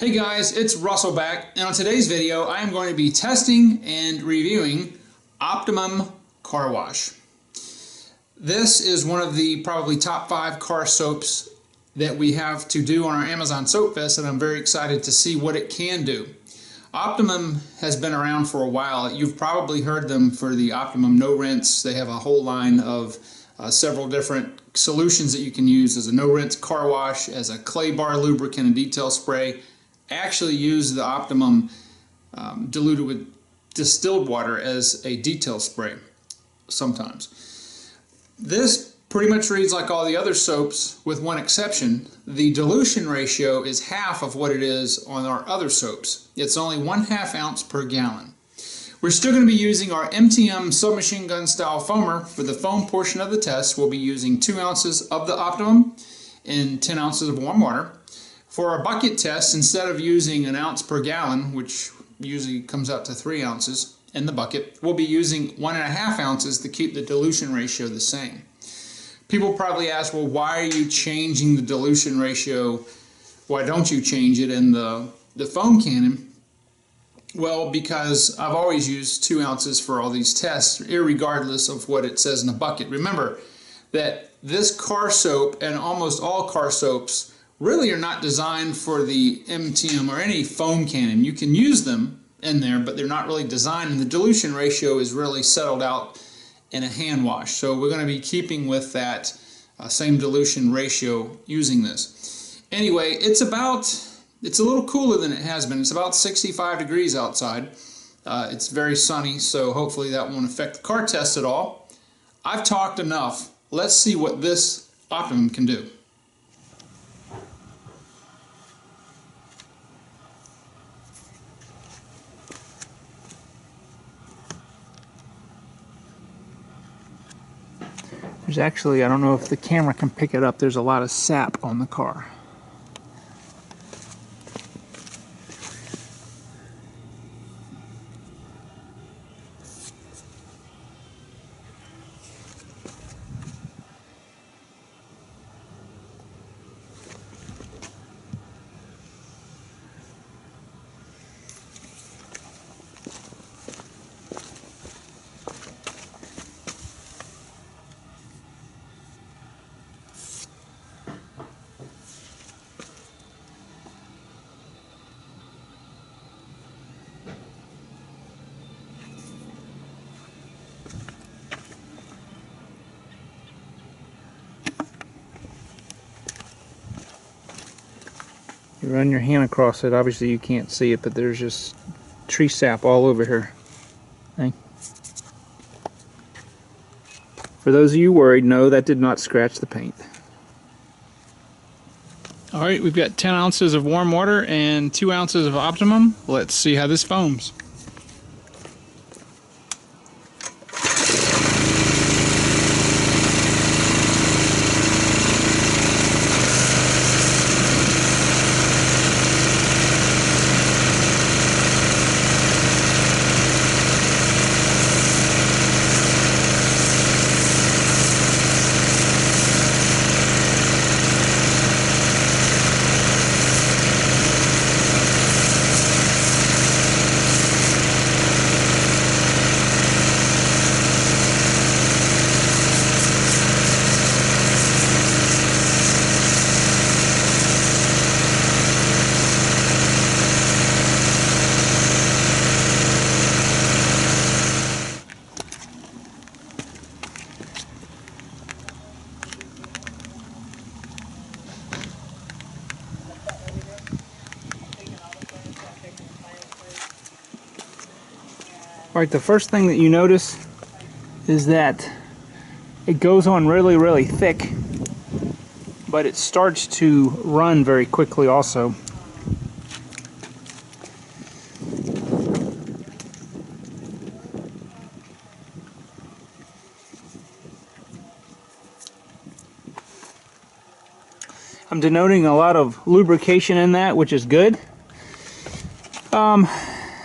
Hey guys, it's Russell back, and on today's video I am going to be testing and reviewing Optimum Car Wash. This is one of the probably top 5 car soaps that we have to do on our Amazon Soap Fest, and I'm very excited to see what it can do. Optimum has been around for a while. You've probably heard them for the Optimum No Rinse. They have a whole line of several different solutions that you can use as a no rinse car wash, as a clay bar lubricant and detail spray. Actually use the Optimum diluted with distilled water as a detail spray sometimes. This pretty much reads like all the other soaps with one exception. The dilution ratio is half of what it is on our other soaps. It's only 1/2 ounce per gallon. We're still going to be using our MTM submachine gun style foamer. For the foam portion of the test, we'll be using 2 ounces of the Optimum in 10 ounces of warm water. For our bucket test, instead of using 1 ounce per gallon, which usually comes out to 3 ounces in the bucket, we'll be using 1.5 ounces to keep the dilution ratio the same. People probably ask, well, why are you changing the dilution ratio? Why don't you change it in the foam cannon? Well, because I've always used 2 ounces for all these tests, irregardless of what it says in the bucket. Remember that this car soap and almost all car soaps really are not designed for the MTM or any foam cannon. You can use them in there, but they're not really designed, and the dilution ratio is really settled out in a hand wash. So we're going to be keeping with that same dilution ratio using this. Anyway, it's a little cooler than it has been. It's about 65 degrees outside. It's very sunny, so hopefully that won't affect the car test at all. I've talked enough. Let's see what this Optimum can do. There's actually, I don't know if the camera can pick it up, there's a lot of sap on the car. You run your hand across it, obviously you can't see it, but there's just tree sap all over here. Okay. For those of you worried, no, that did not scratch the paint. Alright, we've got 10 ounces of warm water and 2 ounces of Optimum. Let's see how this foams. Alright, the first thing that you notice is that it goes on really, really thick, but it starts to run very quickly also. I'm denoting a lot of lubrication in that, which is good.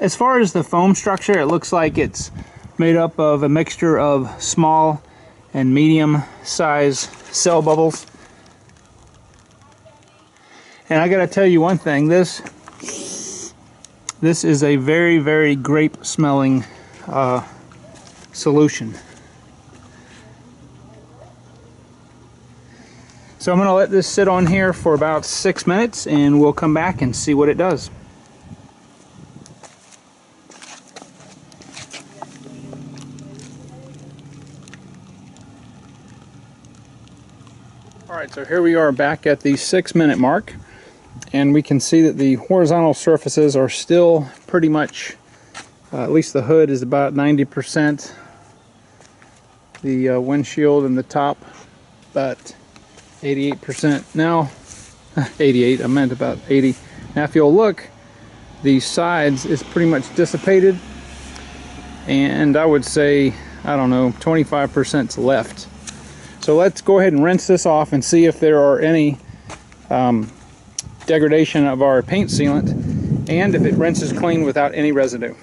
As far as the foam structure, it looks like it's made up of a mixture of small and medium size cell bubbles. And I gotta tell you one thing, this This is a very, very grape smelling solution. So I'm going to let this sit on here for about 6 minutes and we'll come back and see what it does. Alright, so here we are back at the 6-minute mark, and we can see that the horizontal surfaces are still pretty much, at least the hood is about 90%, the windshield and the top about 88%. Now, 88, I meant about 80. Now if you'll look, the sides is pretty much dissipated, and I would say, I don't know, 25%'s left. So let's go ahead and rinse this off and see if there are any degradation of our paint sealant, and if it rinses clean without any residue.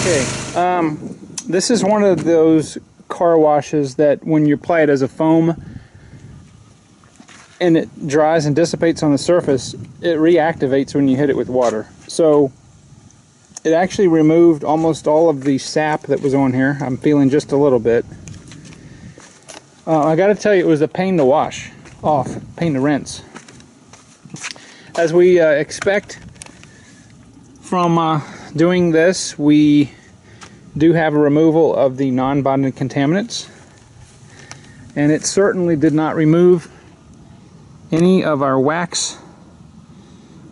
Okay, this is one of those car washes that when you apply it as a foam and it dries and dissipates on the surface, it reactivates when you hit it with water. So it actually removed almost all of the sap that was on here. I'm feeling just a little bit. I gotta tell you, it was a pain to wash off, pain to rinse. As we expect from doing this, we do have a removal of the non-bonded contaminants, and it certainly did not remove any of our wax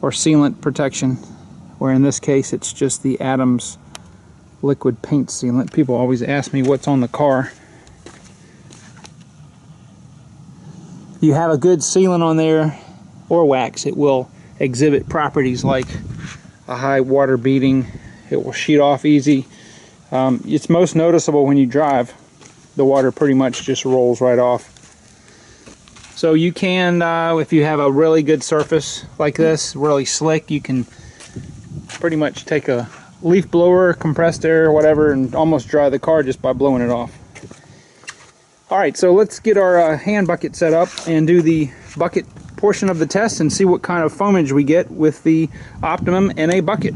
or sealant protection, where in this case it's just the Adams liquid paint sealant. People always ask me what's on the car. If you have a good sealant on there or wax, it will exhibit properties like a high water beading. It will sheet off easy. It's most noticeable when you drive. The water pretty much just rolls right off. So you can, if you have a really good surface like this, really slick, you can pretty much take a leaf blower, compressed air, or whatever, and almost dry the car just by blowing it off. Alright, so let's get our hand bucket set up and do the bucket portion of the test and see what kind of foamage we get with the Optimum in a bucket.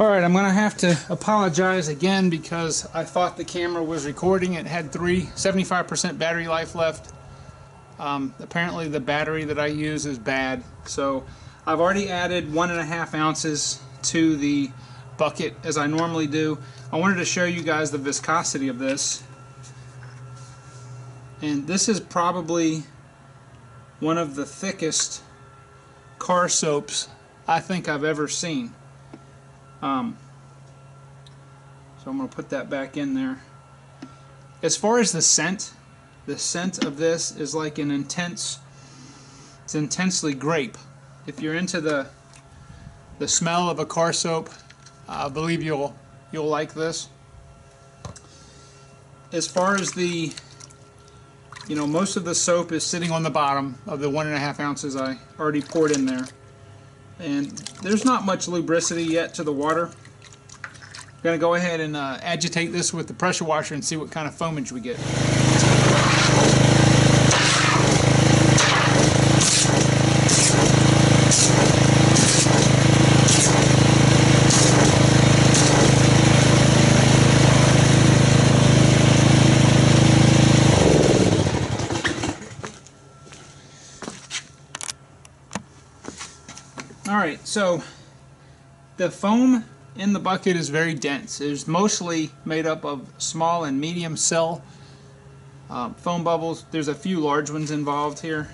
Alright, I'm going to have to apologize again because I thought the camera was recording. It had 75% battery life left. Apparently the battery that I use is bad. So I've already added 1.5 ounces to the bucket as I normally do. I wanted to show you guys the viscosity of this. And this is probably one of the thickest car soaps I think I've ever seen. So I'm going to put that back in there. As far as the scent of this is like an intense, it's intensely grape. If you're into the smell of a car soap, I believe you'll like this. As far as the You know, most of the soap is sitting on the bottom of the 1.5 ounces I already poured in there. And there's not much lubricity yet to the water. I'm going to go ahead and agitate this with the pressure washer and see what kind of foamage we get. Alright, so the foam in the bucket is very dense. It's mostly made up of small and medium cell foam bubbles. There's a few large ones involved here.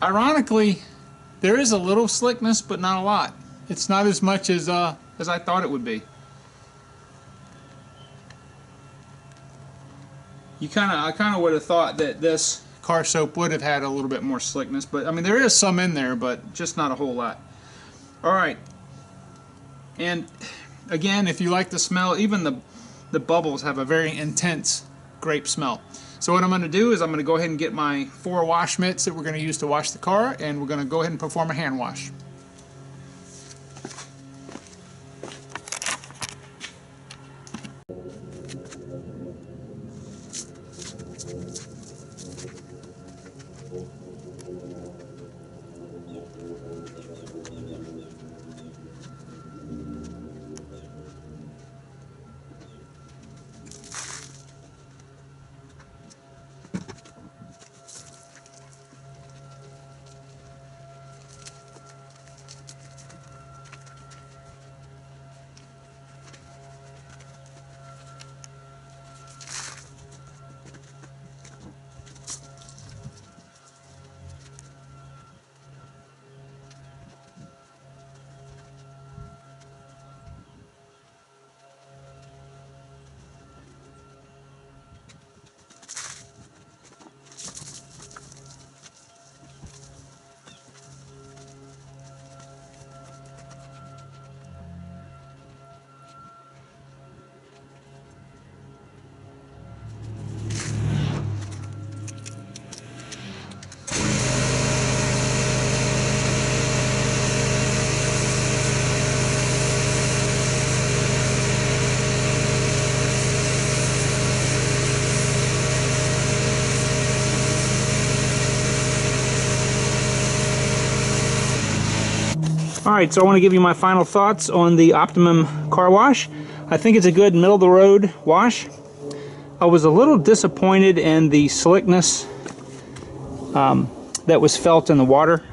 Ironically, there is a little slickness, but not a lot. It's not as much as I thought it would be. I kind of would have thought that this car soap would have had a little bit more slickness, but I mean there is some in there, but just not a whole lot. Alright, and again, if you like the smell, even the bubbles have a very intense grape smell. So what I'm going to do is I'm going to go ahead and get my 4 wash mitts that we're going to use to wash the car, and we're going to go ahead and perform a hand wash. Alright, so I want to give you my final thoughts on the Optimum Car Wash. I think it's a good middle-of-the-road wash. I was a little disappointed in the slickness that was felt in the water.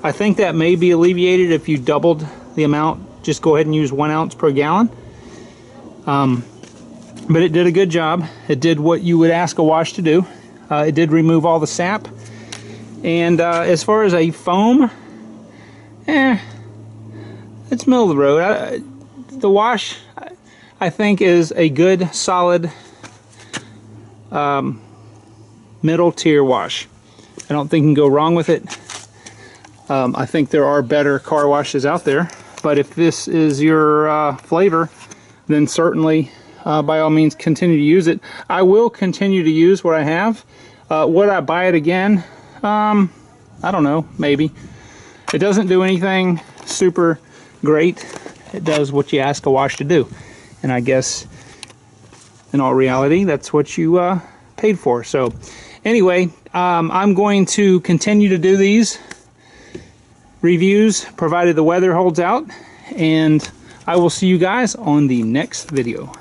I think that may be alleviated if you doubled the amount. Just go ahead and use 1 ounce per gallon. But it did a good job. It did what you would ask a wash to do. It did remove all the sap. And as far as a foam, it's middle of the road. The wash, I think, is a good, solid middle tier wash. I don't think you can go wrong with it. I think there are better car washes out there, but if this is your flavor, then certainly by all means continue to use it. I will continue to use what I have. Would I buy it again? I don't know, maybe. It doesn't do anything super great. It does what you ask a wash to do, and I guess in all reality that's what you paid for. So anyway, I'm going to continue to do these reviews provided the weather holds out, and I will see you guys on the next video.